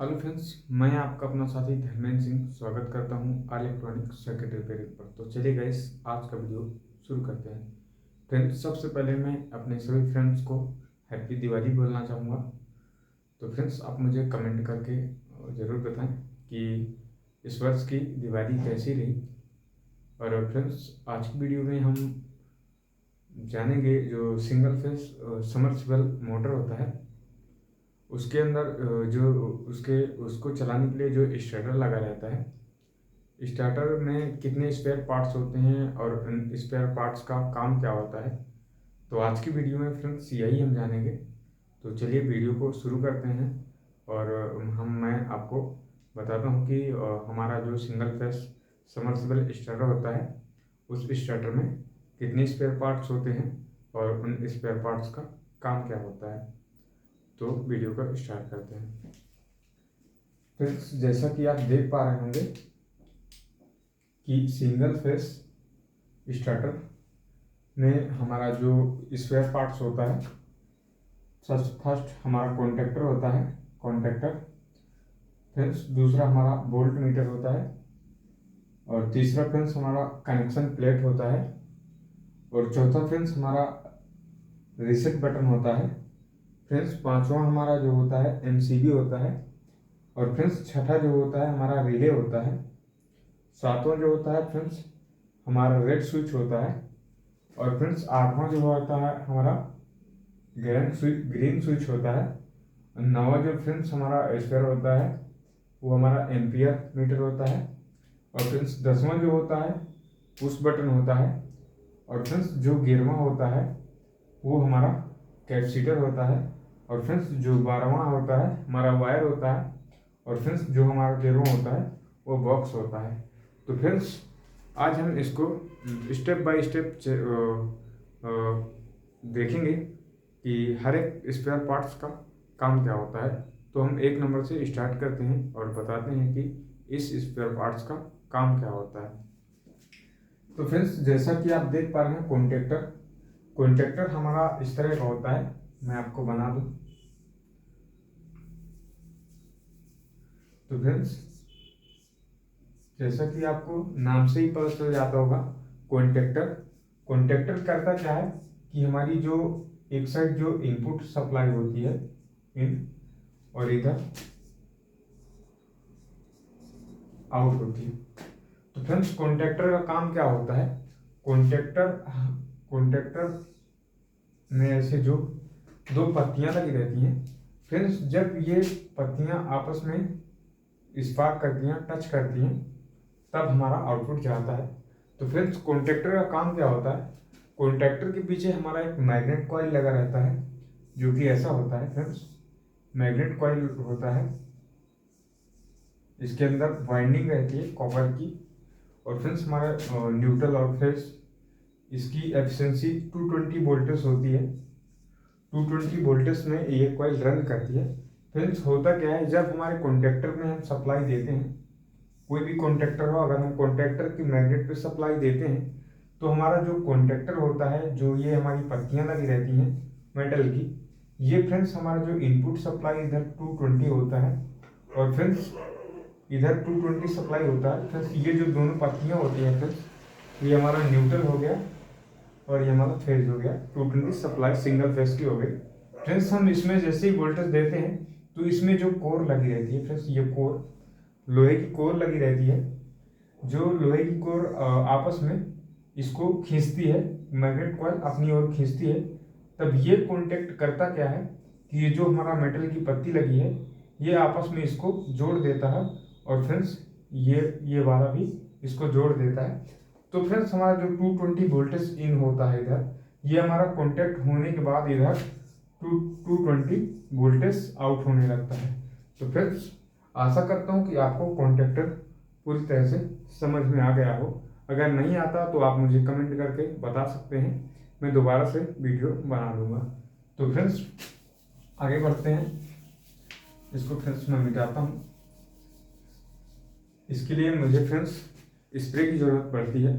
Hello friends, मैं आपका अपना साथी धर्मेंद्र सिंह स्वागत करता हूं आल इलेक्ट्रॉनिक सर्किट रिपेयरिंग पर। तो चलिए गाइस, आज का वीडियो शुरू करते हैं। फ्रेंड्स, सबसे पहले मैं अपने सभी फ्रेंड्स को हैप्पी दिवाली बोलना चाहूँगा। तो फ्रेंड्स, आप मुझे कमेंट करके ज़रूर बताएं कि इस वर्ष की दिवाली कैसी रही। और फ्रेंड्स, आज की वीडियो में हम जानेंगे जो सिंगल फेस समर्सिबल मोटर होता है, उसके अंदर जो उसको चलाने के लिए जो स्टार्टर लगा रहता है, स्टार्टर में कितने स्पेयर पार्ट्स होते हैं और उन स्पेयर पार्ट्स का काम क्या होता है। तो आज की वीडियो में फ्रेंड्स यही हम जानेंगे। तो चलिए वीडियो को शुरू करते हैं। और मैं आपको बताता हूँ कि हमारा जो सिंगल फेस समर्सिबल स्टार्टर होता है, उस स्टार्टर में कितने स्पेयर पार्ट्स होते हैं और उन स्पेयर पार्ट्स का काम क्या होता है। तो वीडियो को स्टार्ट करते हैं। फ्रेंड्स, जैसा कि आप देख पा रहे होंगे कि सिंगल फेस स्टार्टर में हमारा जो स्पेयर पार्ट्स होता है, फर्स्ट हमारा कॉन्टैक्टर होता है, कॉन्टैक्टर। फ्रेंड्स, दूसरा हमारा वोल्ट मीटर होता है। और तीसरा फ्रेंड्स हमारा कनेक्शन प्लेट होता है। और चौथा फ्रेंड्स हमारा रीसेट बटन होता है। फ्रेंड्स, पांचवा हमारा जो होता है एमसीबी होता है। और फ्रेंड्स, छठा जो होता है हमारा रिले होता है। सातवां जो होता है फ्रेंड्स हमारा रेड स्विच होता है। और फ्रेंड्स, आठवां जो होता है हमारा ग्रीन स्विच होता है। नवा जो फ्रेंड्स हमारा स्पेयर होता है वो हमारा एम्पियर मीटर होता है। और फ्रेंड्स, 10वां जो होता है पुश बटन होता है। और फ्रेंड्स, जो 11वां होता है वो हमारा कैपेसिटर होता है। और फ्रेंड्स, जो 12वां होता है हमारा वायर होता है। और फ्रेंड्स, जो हमारा 13वां होता है वो बॉक्स होता है। तो फ्रेंड्स, आज हम इसको स्टेप बाय स्टेप देखेंगे कि हर एक स्पेयर पार्ट्स का काम क्या होता है। तो हम एक नंबर से स्टार्ट करते हैं और बताते हैं कि इस स्पेयर पार्ट्स का काम क्या होता है। तो फ्रेंड्स, जैसा कि आप देख पा रहे हैं कॉन्टैक्टर कॉन्टैक्टर हमारा इस तरह का होता है। मैं आपको बना दूं। तो फ्रेंड्स, जैसा कि आपको नाम से ही पता चल जाता होगा, कॉन्टैक्टर कॉन्टैक्टर करता क्या है कि हमारी जो एक साइड जो इनपुट सप्लाई होती है इन, और इधर आउट होती है। तो फ्रेंड्स, कॉन्टैक्टर का काम क्या होता है, कॉन्टैक्टर कॉन्टैक्टर में ऐसे जो दो पत्तियां लगी रहती हैं। फ्रेंड्स, जब ये पत्तियां आपस में स्पार्क करती हैं, टच करती हैं, तब हमारा आउटपुट जाता है। तो फ्रेंड्स, कॉन्टैक्टर का काम क्या होता है, कॉन्टैक्टर के पीछे हमारा एक मैग्नेट कॉइल लगा रहता है, जो कि ऐसा होता है। फ्रेंड्स, मैग्नेट कॉइल होता है, इसके अंदर वाइंडिंग रहती है कॉपर की। और फ्रेंड्स, हमारा न्यूट्रल और फेस, इसकी एफिशिएंसी 220 वोल्टेज होती है। 220 वोल्टेज में ये कॉइल रन करती है। फ्रेंड्स, होता क्या है, जब हमारे कॉन्टैक्टर में हम सप्लाई देते हैं, कोई भी कॉन्टैक्टर हो, अगर हम कॉन्टैक्टर की मैग्नेट पे सप्लाई देते हैं, तो हमारा जो कॉन्टैक्टर होता है, जो ये हमारी पत्तियां लगी रहती हैं मेटल की, ये फ्रेंड्स हमारा जो इनपुट सप्लाई इधर 220 होता है। और फ्रेंड्स, इधर 220 सप्लाई होता है। फ्रेंड्स, ये जो दोनों पत्तियां होती हैं फ्रेंड्स, ये हमारा न्यूट्रल हो गया और ये हमारा फेज हो गया। 220 सप्लाई सिंगल फेज की हो गई। फ्रेंड्स, हम इसमें जैसे ही वोल्टेज देते हैं तो इसमें जो कोर लगी रहती है फ्रेंड्स, ये कोर लोहे की कोर लगी रहती है। जो लोहे की कोर आपस में इसको खींचती है, मैग्नेट कॉइल अपनी ओर खींचती है। तब ये कॉन्टेक्ट करता क्या है कि ये जो हमारा मेटल की पत्ती लगी है, ये आपस में इसको जोड़ देता है। और फ्रेंड्स, ये वाला भी इसको जोड़ देता है। तो फ्रेंड्स, हमारा जो 220 वोल्टेज इन होता है इधर, ये हमारा कॉन्टेक्ट होने के बाद इधर 220 वोल्टेज आउट होने लगता है। तो फ्रेंड्स, आशा करता हूँ कि आपको कॉन्टैक्टर पूरी तरह से समझ में आ गया हो। अगर नहीं आता तो आप मुझे कमेंट करके बता सकते हैं, मैं दोबारा से वीडियो बना लूँगा। तो फ्रेंड्स, आगे बढ़ते हैं। इसको फ्रेंड्स मैं मिटाता हूँ। इसके लिए मुझे फ्रेंड्स स्प्रे की ज़रूरत पड़ती है,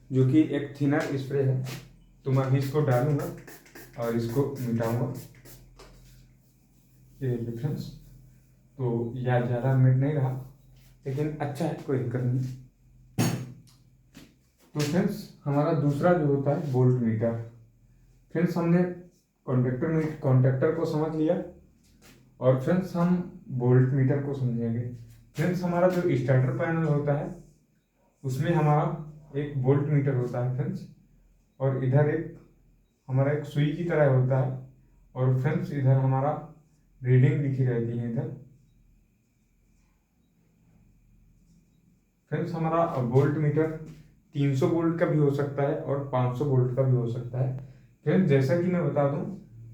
जो कि एक थिनर स्प्रे है। तो मैं अभी इसको डालूंगा और इसको मिटाऊंगा। ये देखिए फ्रेंड्स, तो यह ज़्यादा मिड नहीं रहा, लेकिन अच्छा है, कोई दिक्कत नहीं। तो फ्रेंड्स हमारा दूसरा जो होता है वोल्ट मीटर। फ्रेंड्स हमने कॉन्टेक्टर को समझ लिया, और फ्रेंड्स हम वोल्ट मीटर को समझेंगे। फ्रेंड्स हमारा जो स्टार्टर पैनल होता है उसमें हमारा एक वोल्ट मीटर होता है फ्रेंड्स, और इधर एक हमारा एक सुई की तरह होता है, और फ्रेंड्स इधर हमारा रीडिंग लिखी रहती है इधर। फ्रेंड्स हमारा वोल्ट मीटर 300 वोल्ट का भी हो सकता है और 500 वोल्ट का भी हो सकता है। फ्रेंड्स जैसा कि मैं बता दूं,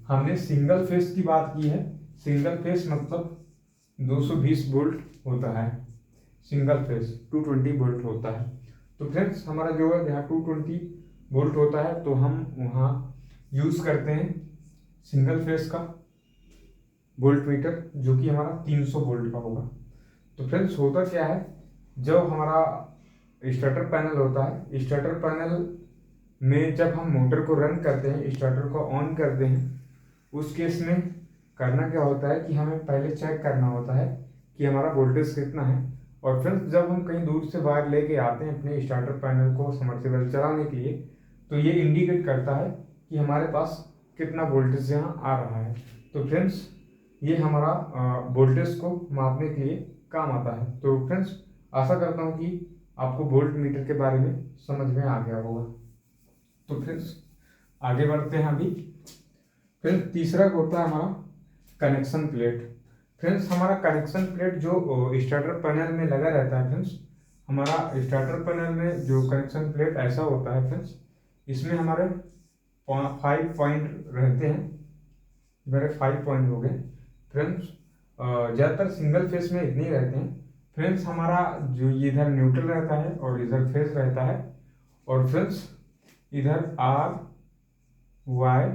हमने सिंगल फेस की बात की है। सिंगल फेस मतलब 220 वोल्ट होता है, सिंगल फेस 220 वोल्ट होता है। तो फ्रेंड्स हमारा जो है जहाँ 220 वोल्ट होता है तो हम वहाँ यूज़ करते हैं सिंगल फेस का वोल्ट मीटर, जो कि हमारा 300 वोल्ट का होगा। तो फ्रेंड्स होता क्या है, जब हमारा स्टार्टर पैनल होता है, स्टार्टर पैनल में जब हम मोटर को रन करते हैं, स्टार्टर को ऑन करते हैं, उस केस में करना क्या होता है कि हमें पहले चेक करना होता है कि हमारा वोल्टेज कितना है। और फ्रेंड्स जब हम कहीं दूर से वायर लेके आते हैं अपने स्टार्टर पैनल को समर्सिबल चलाने के लिए, तो ये इंडिकेट करता है कि हमारे पास कितना वोल्टेज यहाँ आ रहा है। तो फ्रेंड्स ये हमारा वोल्टेज को मापने के लिए काम आता है। तो फ्रेंड्स आशा करता हूँ कि आपको वोल्ट मीटर के बारे में समझ में आ गया होगा। तो फ्रेंड्स आगे बढ़ते हैं अभी। फ्रेंड्स तीसरा होता है हमारा कनेक्शन प्लेट। फ्रेंड्स हमारा कनेक्शन प्लेट जो स्टार्टर पैनल में लगा रहता है, फ्रेंड्स हमारा स्टार्टर पैनल में जो कनेक्शन प्लेट ऐसा होता है फ्रेंड्स, इसमें हमारे 5 पॉइंट रहते हैं। मेरे 5 पॉइंट हो गए फ्रेंड्स। ज़्यादातर सिंगल फेस में इतने ही रहते हैं फ्रेंड्स। हमारा जो इधर न्यूट्रल रहता है और इधर फेस रहता है, और फ्रेंड्स इधर आर वाई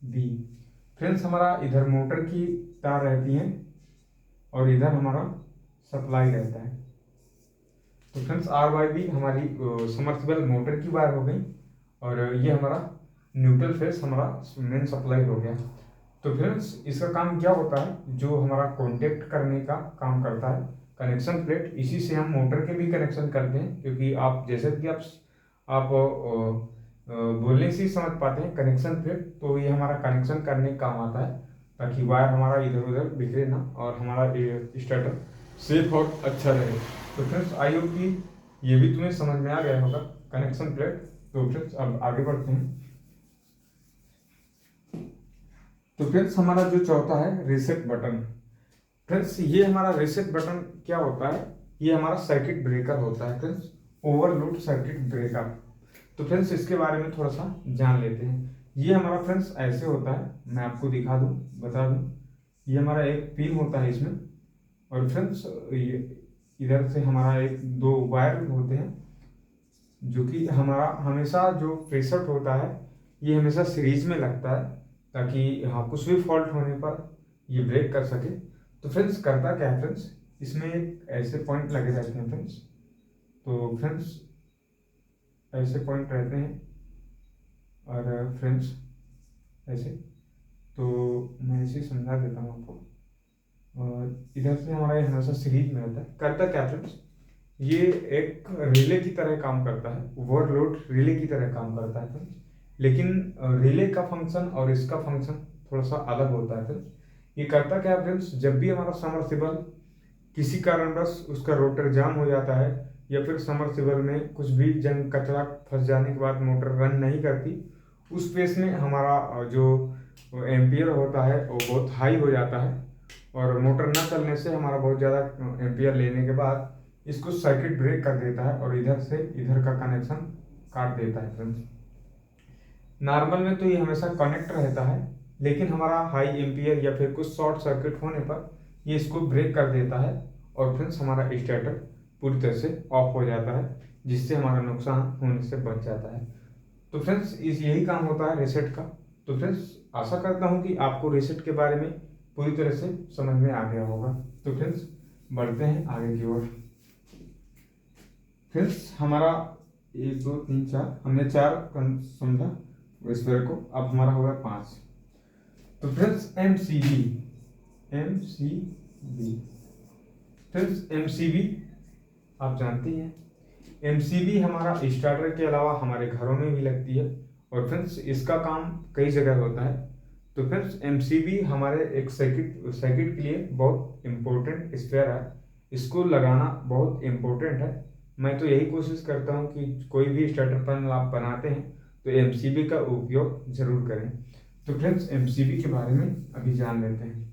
बी। फ्रेंड्स हमारा इधर मोटर की तार रहती हैं और इधर हमारा सप्लाई रहता है। तो फ्रेंड्स आर वाई बी हमारी समर्सिबल मोटर की वायर हो गई, और ये हमारा न्यूट्रल फेस हमारा मेन सप्लाई हो गया। तो फ्रेंड्स इसका काम क्या होता है, जो हमारा कॉन्टेक्ट करने का काम करता है कनेक्शन प्लेट, इसी से हम मोटर के भी कनेक्शन करते हैं। क्योंकि आप जैसे कि आप बोलने से ही समझ पाते हैं कनेक्शन प्लेट, तो ये हमारा कनेक्शन करने का काम आता है, ताकि वायर हमारा इधर उधर बिखरे ना और हमारा स्टार्टर सेफ और अच्छा रहे। तो फ्रेंड्स आई होप कि ये भी तुम्हें समझ में आ गया होगा कनेक्शन प्लेट। तो फ्रेंड्स अब आगे बढ़ते हैं। तो फ्रेंड्स हमारा जो चौथा है रीसेट बटन। फ्रेंड्स ये हमारा रीसेट बटन क्या होता है, ये हमारा सर्किट ब्रेकर होता है फ्रेंड्स, ओवरलोड सर्किट ब्रेकर। तो फ्रेंड्स इसके बारे में थोड़ा सा जान लेते हैं। ये हमारा फ्रेंड्स ऐसे होता है, मैं आपको दिखा दूं, बता दूं। ये हमारा एक पिन होता है इसमें, और फ्रेंड्स ये इधर से हमारा एक 2 वायर होते हैं, जो कि हमारा हमेशा जो प्रेशर होता है ये हमेशा सीरीज में लगता है, ताकि हाँ कुछ भी फॉल्ट होने पर ये ब्रेक कर सके। तो फ्रेंड्स करता क्या है फ्रेंड्स, इसमें एक ऐसे पॉइंट लगे रहते हैं फ्रेंड्स। तो फ्रेंड्स ऐसे पॉइंट रहते हैं, और फ्रेंड्स ऐसे, तो मैं इसे समझा देता हूँ आपको। और इधर से हमारा ये हमेशा सीरीज में रहता है। करता क्या फ्रेंड्स, ये एक रिले की तरह काम करता है, ओवरलोड रिले की तरह काम करता है फ्रेंड्स। लेकिन रिले का फंक्शन और इसका फंक्शन थोड़ा सा अलग होता है फ्रेंड्स। ये करता क्या है फ्रेंड्स, जब भी हमारा समरसिबल किसी कारणवश उसका रोटर जाम हो जाता है, या फिर समरसिबल में कुछ भी जंग कचरा फंस जाने के बाद मोटर रन नहीं करती, उस केस में हमारा जो एम्पियर होता है वो बहुत हाई हो जाता है, और मोटर न चलने से हमारा बहुत ज़्यादा एम्पियर लेने के बाद इसको सर्किट ब्रेक कर देता है, और इधर से इधर का कनेक्शन काट देता है फ्रेंड्स। नॉर्मल में तो ये हमेशा कनेक्ट रहता है, लेकिन हमारा हाई एम्पियर या फिर कुछ शॉर्ट सर्किट होने पर ये इसको ब्रेक कर देता है, और फ्रेंड्स हमारा स्टार्टर पूरी तरह से ऑफ हो जाता है, जिससे हमारा नुकसान होने से बच जाता है। तो फ्रेंड्स यही काम होता है रीसेट का। तो फ्रेंड्स आशा करता हूँ कि आपको रीसेट के बारे में पूरी तरह से समझ में आ गया होगा। तो फ्रेंड्स बढ़ते हैं आगे की ओर। फ्रेंड्स हमारा 1 2 3 4 हमने 4 समझा स्क्वायर को, अब हमारा होगा 5। तो friends M C B. Friends MCB आप जानते हैं, एमसीबी हमारा स्टार्टर के अलावा हमारे घरों में भी लगती है और फ्रेंड्स इसका काम कई जगह होता है। तो फ्रेंड्स एमसीबी हमारे एक सर्किट सर्किट के लिए बहुत इम्पोर्टेंट स्पेयर है, इसको लगाना बहुत इम्पोर्टेंट है। मैं तो यही कोशिश करता हूँ कि कोई भी स्टार्टर पैनल आप बनाते हैं तो एमसीबी का उपयोग जरूर करें। तो फ्रेंड्स एमसीबी के बारे में अभी जान लेते हैं।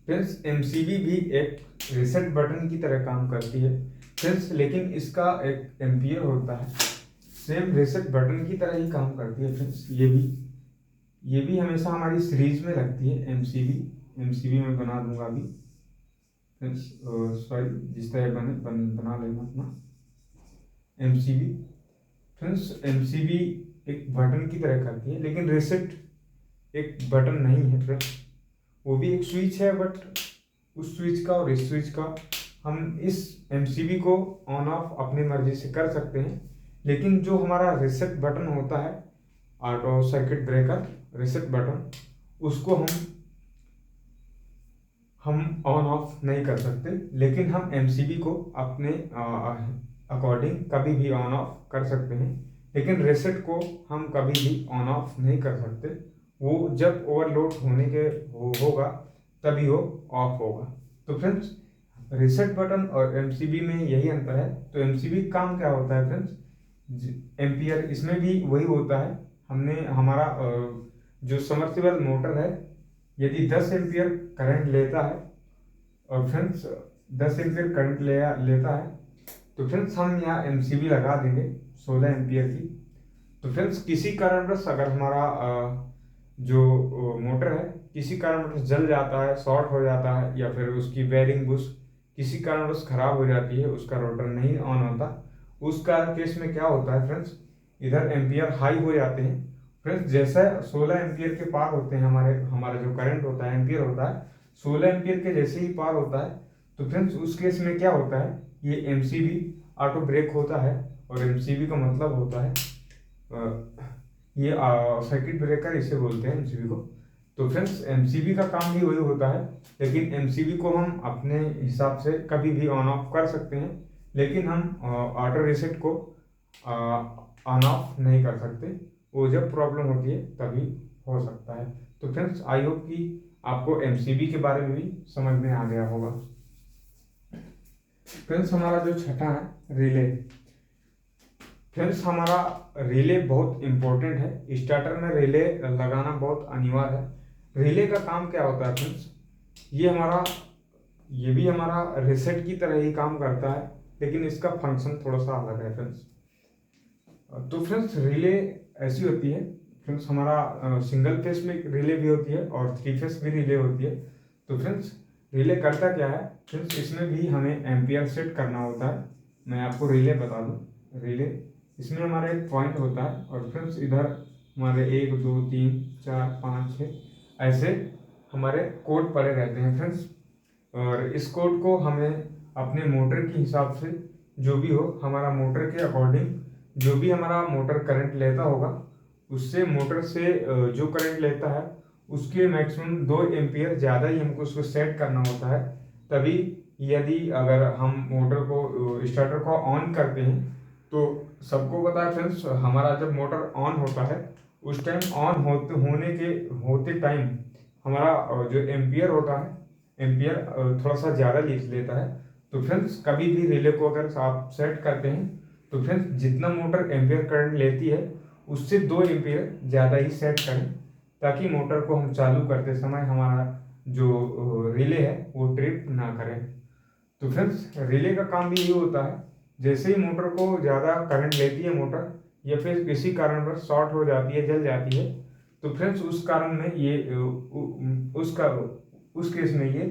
फ्रेंड्स एमसीबी भी एक रीसेट बटन की तरह काम करती है फ्रेंड्स, लेकिन इसका एक एम्पियर होता है, सेम रीसेट बटन की तरह ही काम करती है फ्रेंड्स। ये भी हमेशा हमारी सीरीज में लगती है एमसीबी मैं बना दूंगा अभी फ्रेंड्स, सॉरी जिस तरह बना लेना अपना एमसीबी। फ्रेंड्स एमसीबी एक बटन की तरह करती है, लेकिन रीसेट एक बटन नहीं है फ्रेंड्स, वो भी एक स्विच है, बट उस स्विच का और इस स्विच का हम इस एमसीबी को ऑन ऑफ अपनी मर्जी से कर सकते हैं। लेकिन जो हमारा रीसेट बटन होता है, auto circuit breaker reset button, उसको हम ऑन ऑफ नहीं कर सकते, लेकिन हम एमसीबी को अपने अकॉर्डिंग कभी भी ऑन ऑफ कर सकते हैं। लेकिन रीसेट को हम कभी भी ऑन ऑफ नहीं कर सकते, वो जब ओवरलोड होने के होगा तभी वो ऑफ होगा। तो फ्रेंड्स रीसेट बटन और एमसीबी में यही अंतर है। तो एमसीबी काम क्या होता है फ्रेंड्स, एम्पियर इसमें भी वही होता है। हमने हमारा जो समर्सिबल मोटर है, यदि 10 एम्पियर करंट लेता है और फ्रेंड्स 10 एम्पियर करंट लेता है, तो फ्रेंड्स हम यहाँ एमसीबी लगा देंगे 16 एम्पियर की। तो फ्रेंड्स किसी कारणवश अगर हमारा जो मोटर है किसी कारणवश जल जाता है, शॉर्ट हो जाता है, या फिर उसकी बेयरिंग बुश किसी कारणवश खराब हो जाती है, उसका रोटर नहीं ऑन होता, उस केस में क्या होता है फ्रेंड्स, इधर एम्पियर हाई हो जाते हैं फ्रेंड्स। जैसे 16 एम्पियर के पार होते हैं हमारा जो करंट होता है, एम्पियर होता है 16 एम्पियर के जैसे ही पार होता है, तो फ्रेंड्स उस केस में क्या होता है, ये एमसीबी ऑटो ब्रेक होता है। और एमसीबी का मतलब होता है ये सर्किट ब्रेकर इसे बोलते हैं एमसीबी को। तो फ्रेंड्स एमसीबी का काम भी वही होता है, लेकिन एमसीबी को हम अपने हिसाब से कभी भी ऑन ऑफ कर सकते हैं, लेकिन हम ऑटो रीसेट को ऑन ऑफ नहीं कर सकते, वो जब प्रॉब्लम होती है तभी हो सकता है। तो फ्रेंड्स आई होप कि आपको एमसीबी के बारे में भी समझ में आ गया होगा। फ्रेंड्स हमारा जो छठा है रिले। फ्रेंड्स हमारा रिले बहुत इंपॉर्टेंट है, स्टार्टर में रिले लगाना बहुत अनिवार्य है। रिले का काम क्या होता है फ्रेंड्स, ये भी हमारा रीसेट की तरह ही काम करता है, लेकिन इसका फंक्शन थोड़ा सा अलग है फ्रेंड्स। तो फ्रेंड्स रिले ऐसी होती है फ्रेंड्स, हमारा सिंगल फेस में रिले भी होती है और 3 फेस भी रिले होती है। तो फ्रेंड्स रिले करता क्या है फ्रेंड्स, इसमें भी हमें एम्पियर सेट करना होता है। मैं आपको रिले बता दूं, रिले इसमें हमारा एक पॉइंट होता है और फ्रेंड्स इधर हमारे 1 2 3 4 5 6 ऐसे हमारे कोड पड़े रहते हैं फ्रेंड्स। और इस कोड को हमें अपने मोटर के हिसाब से, जो भी हो हमारा मोटर के अकॉर्डिंग, जो भी हमारा मोटर करंट लेता होगा, उससे मोटर से जो करंट लेता है उसके मैक्सिमम 2 एम्पियर ज़्यादा ही हमको उसको सेट करना होता है। तभी यदि अगर हम मोटर को स्टार्टर को ऑन करते हैं, तो सबको पता है फ्रेंड्स, हमारा जब मोटर ऑन होता है उस टाइम ऑन होते टाइम हमारा जो एम्पियर होता है, एम्पियर थोड़ा सा ज़्यादा लेता है। तो फ्रेंड्स कभी भी रिले को अगर आप सेट करते हैं, तो फ्रेंड्स जितना मोटर एम्पियर करंट लेती है उससे 2 एम्पियर ज़्यादा ही सेट करें, ताकि मोटर को हम चालू करते समय हमारा जो रिले है वो ट्रिप ना करे। तो फ्रेंड्स रिले का काम भी ये होता है, जैसे ही मोटर को ज़्यादा करंट लेती है मोटर, या फिर किसी कारण पर शॉर्ट हो जाती है, जल जाती है, तो फ्रेंड्स उस कारण में ये उस केस में ये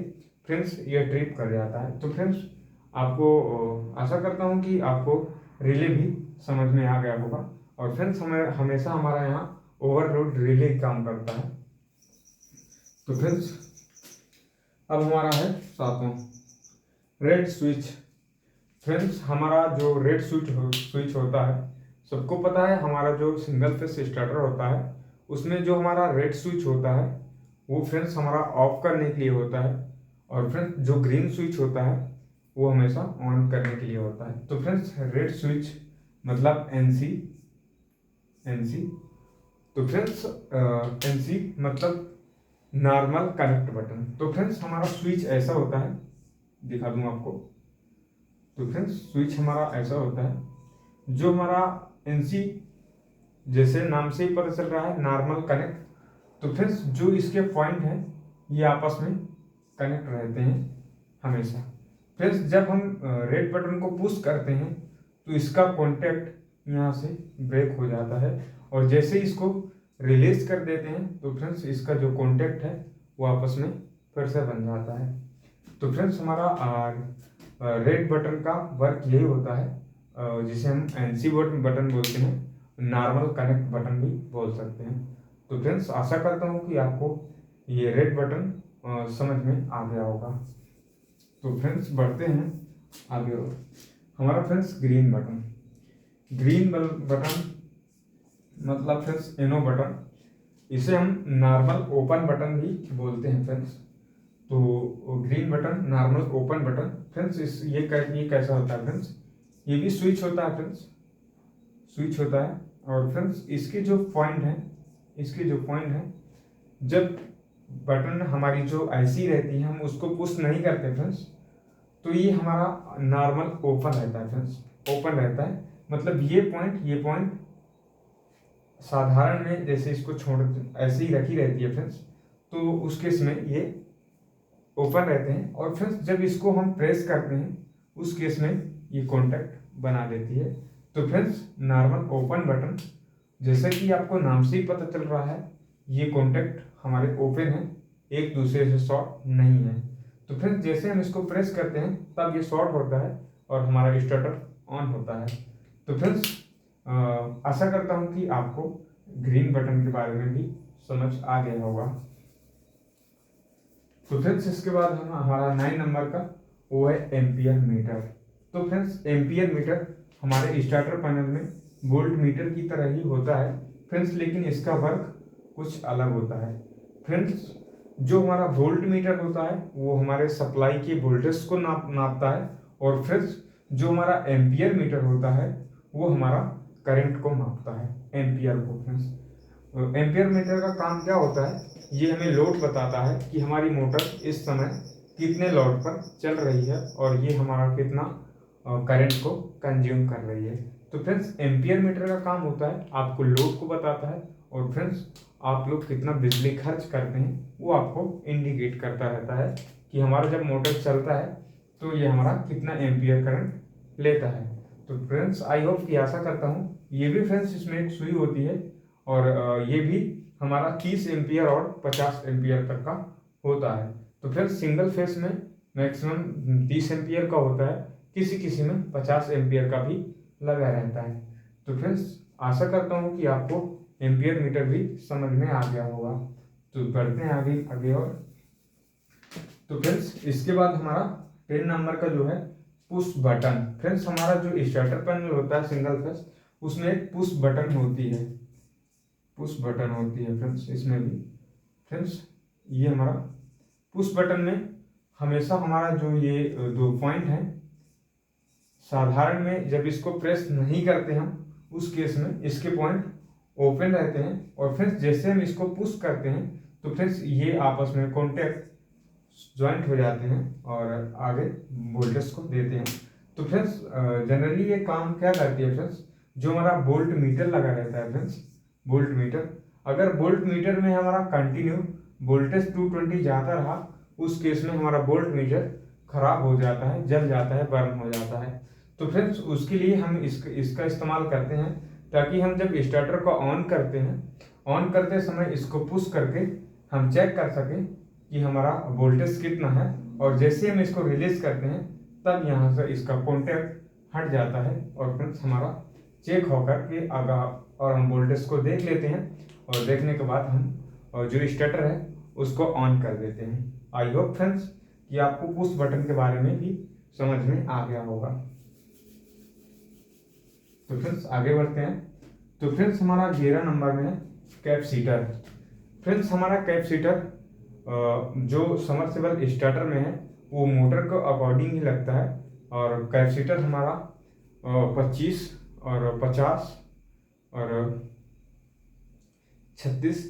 फ्रेंड्स ये ट्रिप कर जाता है। तो फ्रेंड्स आपको आशा करता हूँ कि आपको रिले भी समझ में आ गया होगा। और फ्रेंड्स हमेशा हमारा यहाँ ओवरलोड रिले काम करता है। तो फ्रेंड्स अब हमारा है 7वां रेड स्विच। फ्रेंड्स हमारा जो रेड स्विच होता है, सबको पता है हमारा जो सिंगल फेस स्टार्टर होता है उसमें जो हमारा रेड स्विच होता है वो फ्रेंड्स हमारा ऑफ करने के लिए होता है। और फ्रेंड्स जो ग्रीन स्विच होता है वो हमेशा ऑन करने के लिए होता है। तो फ्रेंड्स रेड स्विच मतलब एनसी, एनसी। तो फ्रेंड्स एनसी मतलब नॉर्मल कनेक्ट बटन। तो फ्रेंड्स हमारा स्विच ऐसा होता है, दिखा दूं आपको। तो फ्रेंड्स स्विच हमारा ऐसा होता है, जो हमारा एनसी जैसे नाम से ही पता चल रहा है नॉर्मल कनेक्ट। तो फ्रेंड्स जो इसके पॉइंट हैं ये आपस में कनेक्ट रहते हैं हमेशा। फ्रेंड्स जब हम रेड बटन को पुश करते हैं तो इसका कॉन्टैक्ट यहाँ से ब्रेक हो जाता है, और जैसे इसको रिलीज कर देते हैं तो फ्रेंड्स इसका जो कॉन्टैक्ट है वो आपस में फिर से बन जाता है। तो फ्रेंड्स हमारा रेड बटन का वर्क यही होता है, जिसे हम एनसी बटन बोलते हैं, नॉर्मल कनेक्ट बटन भी बोल सकते हैं। तो फ्रेंड्स आशा करता हूँ कि आपको ये रेड बटन समझ में आ गया होगा। तो फ्रेंड्स बढ़ते हैं आगे और हमारा friends green button. Green button मतलब फ्रेंड्स एनो बटन, इसे हम नॉर्मल ओपन बटन भी बोलते हैं फ्रेंड्स। तो green button normal open button friends ये कैसा होता है फ्रेंड्स, ये भी स्विच होता है फ्रेंड्स, स्विच होता है। और फ्रेंड्स इसके जो पॉइंट है, इसके जो पॉइंट है, जब बटन हमारी जो आईसी रहती है हम उसको पुश नहीं करते फ्रेंड्स, तो ये हमारा नॉर्मल ओपन रहता है फ्रेंड्स, ओपन रहता है। मतलब ये पॉइंट साधारण में जैसे इसको छोड़ ऐसे ही रखी रहती है फ्रेंड्स, तो उस केस में ये ओपन रहते हैं। और फ्रेंड्स जब इसको हम प्रेस करते हैं उस केस में ये कॉन्टैक्ट बना देती है। तो फ्रेंड्स नॉर्मल ओपन बटन, जैसे कि आपको नाम से ही पता चल रहा है, ये कॉन्टैक्ट हमारे ओपन है, एक दूसरे से शॉर्ट नहीं है। तो फ्रेंड्स जैसे हम इसको प्रेस करते हैं तब ये शॉर्ट होता है और हमारा स्टार्टर ऑन होता है। तो फ्रेंड्स आशा करता हूँ कि आपको ग्रीन बटन के बारे में भी समझ आ गया होगा। तो फ्रेंड्स इसके बाद हम हमारा 9 नंबर का वो है एम्पियर मीटर। तो फ्रेंड्स एम्पियर मीटर हमारे स्टार्टर पैनल में वोल्ट मीटर की तरह ही होता है फ्रेंड्स, लेकिन इसका वर्क कुछ अलग होता है फ्रेंड्स। जो हमारा वोल्ट मीटर होता है वो हमारे सप्लाई के वोल्टेज को नापता है, और फ्रेंड्स जो हमारा एम्पियर मीटर होता है वो हमारा करंट को मापता है, एम्पियर को फ्रेंड्स। एम्पियर मीटर का काम क्या होता है, ये हमें लोड बताता है कि हमारी मोटर इस समय कितने लोड पर चल रही है और ये हमारा कितना करंट को कंज्यूम कर रही है। तो फ्रेंड्स एम्पियर मीटर का काम होता है आपको लोड को बताता है, और फ्रेंड्स आप लोग कितना बिजली खर्च करते हैं वो आपको इंडिकेट करता रहता है कि हमारा जब मोटर चलता है तो ये हमारा कितना एम्पियर करंट लेता है। तो फ्रेंड्स आई होप कि आशा करता हूँ ये भी फ्रेंड्स इसमें एक सुई होती है, और ये भी हमारा 30 एम्पियर और 50 एम्पियर तक का होता है। तो फिर सिंगल फेस में मैक्सिमम 30 एम्पियर का होता है, किसी किसी में 50 एम्पियर का भी लगा रहता है। तो फ्रेंड्स आशा करता हूँ कि आपको एम्पियर मीटर भी समझ में आ गया होगा। तो बढ़ते हैं आगे और तो फ्रेंड्स इसके बाद हमारा 10 नंबर का जो है पुश बटन। फ्रेंड्स हमारा जो स्टार्टर पैनल होता है सिंगल फेस, उसमें एक पुश बटन होती है, पुश बटन होती है फ्रेंड्स। इसमें भी फ्रेंड्स ये हमारा पुश बटन में हमेशा हमारा जो ये 2 पॉइंट है, साधारण में जब इसको प्रेस नहीं करते हम उस केस में इसके पॉइंट ओपन रहते हैं, और फ्रेंड्स जैसे हम इसको पुश करते हैं तो फ्रेंड्स ये आपस में कॉन्टैक्ट ज्वाइंट हो जाते हैं और आगे वोल्टेज को देते हैं। तो फ्रेंड्स जनरली ये काम क्या करती है फ्रेंड्स, जो हमारा वोल्ट मीटर लगा रहता है फ्रेंड्स, वोल्ट मीटर, अगर वोल्ट मीटर में हमारा कंटिन्यू वोल्टेज 220 जाता रहा उस केस में हमारा वोल्ट मीटर खराब हो जाता है, जल जाता है, बर्न हो जाता है। तो फ्रेंड्स उसके लिए हम इसका इस्तेमाल करते हैं, ताकि हम जब स्टार्टर को ऑन करते हैं, ऑन करते समय इसको पुश करके हम चेक कर सकें कि हमारा वोल्टेज कितना है, और जैसे हम इसको रिलीज करते हैं तब यहाँ से इसका कॉन्टैक्ट हट जाता है, और फ्रेंड्स हमारा चेक होकर के आगा और हम वोल्टेज को देख लेते हैं, और देखने के बाद हम जो स्टार्टर है उसको ऑन कर देते हैं। आई होप फ्रेंड्स कि आपको पुश बटन के बारे में भी समझ में आ गया होगा। तो फ्रेंड्स आगे बढ़ते हैं। तो फ्रेंड्स हमारा 11 नंबर में है कैपेसिटर। फ्रेंड्स हमारा कैपेसिटर जो समरसेबल स्टार्टर में है वो मोटर के अकॉर्डिंग ही लगता है। और कैपेसिटर हमारा 25 और 50 और 36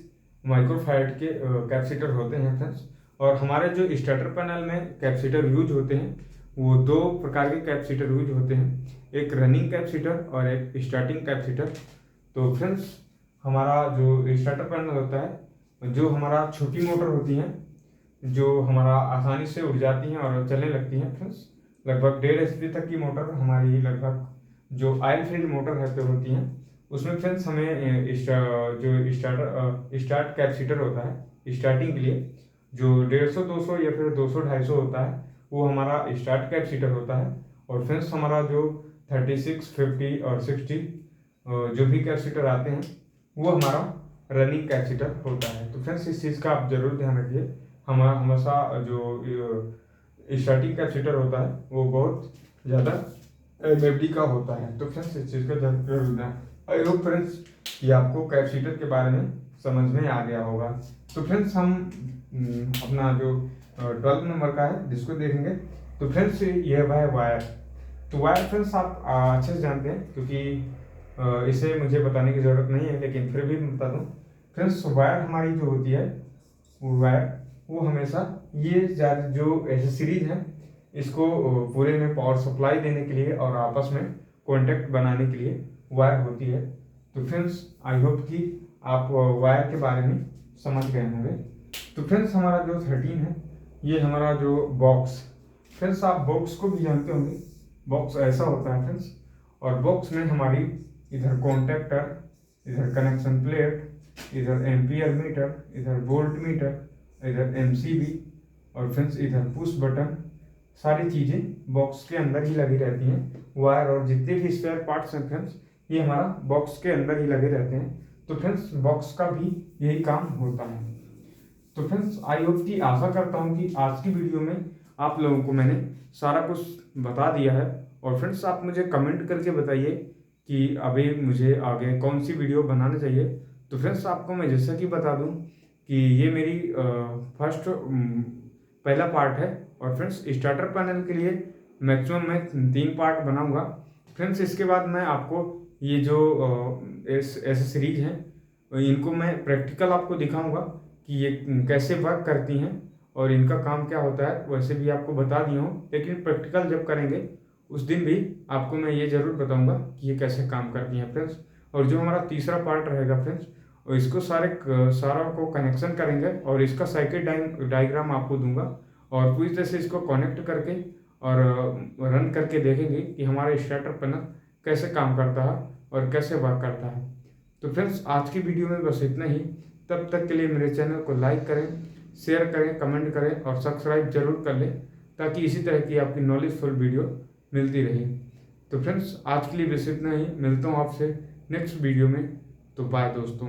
माइक्रोफैराड के कैपेसिटर होते हैं फ्रेंड्स। और हमारे जो स्टार्टर पैनल में कैपेसिटर यूज होते हैं वो दो प्रकार के कैपेसिटर यूज होते हैं, एक रनिंग कैपेसिटर और एक स्टार्टिंग कैपेसिटर। तो फ्रेंड्स हमारा जो स्टार्टर पैनल होता है, जो हमारा छोटी मोटर होती हैं जो हमारा आसानी से उड़ जाती हैं और चलने लगती हैं फ्रेंड्स, लगभग 1.5 HP तक की मोटर हमारी लगभग जो ऑयल फील्ड मोटर रहते होती हैं उसमें फ्रेंड्स हमें जो स्टार्ट कैपेसिटर होता है स्टार्टिंग के लिए जो 150 200 या फिर 200 250 होता है वो हमारा स्टार्ट कैपेसिटर होता है। और फ्रेंड्स हमारा जो 36 50 और 60 जो भी कैपेसिटर आते हैं वो हमारा रनिंग कैपेसिटर होता है। तो फ्रेंड्स इस चीज़ का आप जरूर ध्यान रखिए, हमारा हमेशा जो स्टार्टिंग कैपेसिटर होता है वो बहुत ज़्यादा MFD का होता है। तो फ्रेंड्स इस चीज़ का जरूर ध्यान। आई होप फ्रेंड्स ये आपको कैपेसिटर के बारे में समझ में आ गया होगा। तो फ्रेंड्स हम अपना जो 12 नंबर का है जिसको देखेंगे। तो फ्रेंड्स ये है वायर। तो वायर फ्रेंड्स आप अच्छे से जानते हैं क्योंकि इसे मुझे बताने की ज़रूरत नहीं है, लेकिन फिर भी बता दूँ फ्रेंड्स, वायर हमारी जो होती है वायर वो हमेशा ये जो एसेसरीज हैं इसको पूरे में पावर सप्लाई देने के लिए और आपस में कॉन्टेक्ट बनाने के लिए वायर होती है। तो फ्रेंड्स आई होप कि आप वायर के बारे में समझ गए होंगे। तो फ्रेंड्स हमारा जो 13 है ये हमारा जो बॉक्स, फ्रेंड्स आप बॉक्स को भी जानते होंगे, बॉक्स ऐसा होता है फ्रेंड्स। और बॉक्स में हमारी इधर कॉन्टेक्टर, इधर कनेक्शन प्लेट, इधर एम्पियर मीटर, इधर वोल्ट मीटर, इधर MCB और फ्रेंड्स इधर पुश बटन, सारी चीज़ें बॉक्स के अंदर ही लगी रहती हैं। वायर और जितने भी स्पेयर पार्ट्स हैं फ्रेंड्स ये हमारा बॉक्स के अंदर ही लगे रहते हैं। तो फ्रेंड्स बॉक्स का भी यही काम होता है। तो फ्रेंड्स आई होप की आशा करता हूँ कि आज की वीडियो में आप लोगों को मैंने सारा कुछ बता दिया है। और फ्रेंड्स आप मुझे कमेंट करके बताइए कि अभी मुझे आगे कौन सी वीडियो बनाना चाहिए। तो फ्रेंड्स आपको मैं जैसा कि बता दूं कि ये मेरी फर्स्ट पहला पार्ट है। और फ्रेंड्स स्टार्टर पैनल के लिए मैक्सिमम मैं 3 पार्ट बनाऊंगा फ्रेंड्स। इसके बाद मैं आपको ये जो एसेसरीज हैं इनको मैं प्रैक्टिकल आपको दिखाऊंगा कि ये कैसे वर्क करती हैं और इनका काम क्या होता है। वैसे भी आपको बता दिया हूँ, लेकिन प्रैक्टिकल जब करेंगे उस दिन भी आपको मैं ये ज़रूर बताऊंगा कि ये कैसे काम करती हैं फ्रेंड्स। और जो हमारा तीसरा पार्ट रहेगा फ्रेंड्स, और इसको सारा को कनेक्शन करेंगे और इसका सर्किट डायग्राम आपको दूंगा और पूरी तरह से इसको कनेक्ट करके और रन करके देखेंगे कि हमारा स्टार्टर पैनल कैसे काम करता है और कैसे वर्क करता है। तो फ्रेंड्स आज की वीडियो में बस इतना ही। तब तक के लिए मेरे चैनल को लाइक करें, शेयर करें, कमेंट करें और सब्सक्राइब जरूर कर लें ताकि इसी तरह की आपकी नॉलेजफुल वीडियो मिलती रहे। तो फ्रेंड्स आज के लिए बस इतना ही, मिलता हूँ आपसे नेक्स्ट वीडियो में। तो बाय दोस्तों।